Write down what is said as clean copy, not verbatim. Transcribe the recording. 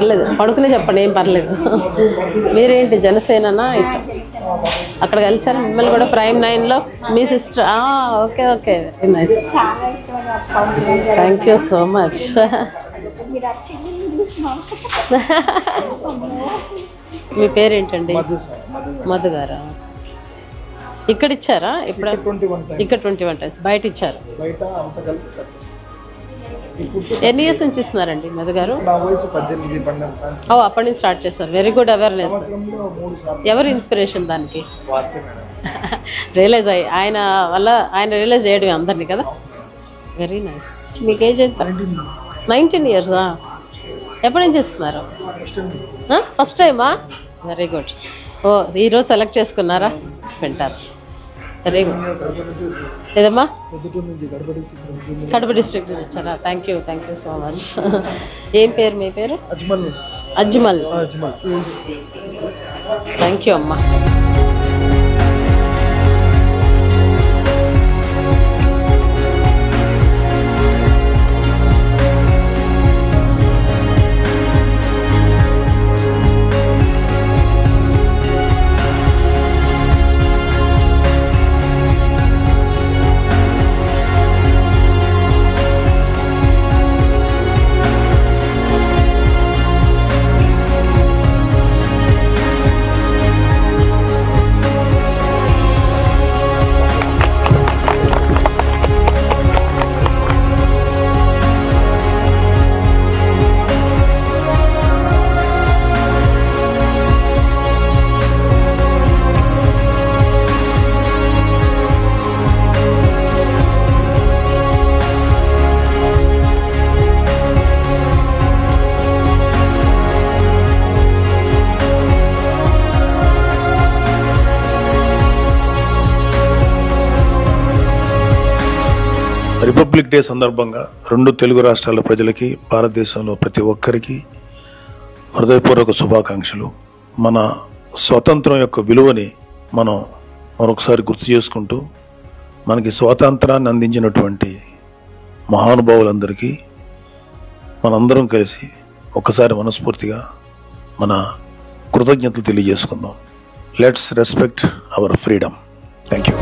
పర్లేదు, పడుకునే చెప్పండి, ఏం పర్లేదు. మీరేంటి జనసేననా? ఇట్లా అక్కడ కలిసారు మిమ్మల్ని కూడా ప్రైమ్ 9లో మీ sister. Okay okay, very nice, thank you so much. మీ పేరేంటండి? మధు గారా? ఇక్కడ ఇచ్చారా? ఇప్పుడు ఇక్కడ 21 times, బయట ఇచ్చారు. ఎన్ని ఇయర్స్ నుంచి ఇస్తున్నారండి మధు గారు? అప్పటి నుంచి స్టార్ట్ చేస్తారు. Very good awareness. ఎవరు ఇన్స్పిరేషన్ దానికి? రియలైజ్ అయ్యి ఆయన వల్ల ఆయన రియలైజ్ చేయడం అందరినీ కదా. Very nice. మీకు ఏజ్ ఎంత? 19 years. ఎప్పటి నుంచి ఇస్తున్నారు? ఫస్ట్ టైమా? Very good. ఈరోజు సెలెక్ట్ చేసుకున్నారా? Fantastic, very good. ఏదమ్మా? కడప డిస్ట్రిక్ట్ నుంచి వచ్చారా? Thank you so much. ఏం పేరు మీ పేరు? అజ్మల్. థ్యాంక్ యూ అమ్మా. రిపబ్లిక్ డే సందర్భంగా 2 తెలుగు రాష్ట్రాల ప్రజలకి, భారతదేశంలో ప్రతి ఒక్కరికి హృదయపూర్వక శుభాకాంక్షలు. మన స్వాతంత్రం యొక్క విలువని మనం మరొకసారి గుర్తు చేసుకుంటూ, మనకి స్వాతంత్రాన్ని అందించినటువంటి మహానుభావులందరికీ మనందరం కలిసి ఒకసారి మనస్ఫూర్తిగా మన కృతజ్ఞతలు తెలియజేసుకుందాం. Let's respect our freedom. Thank you.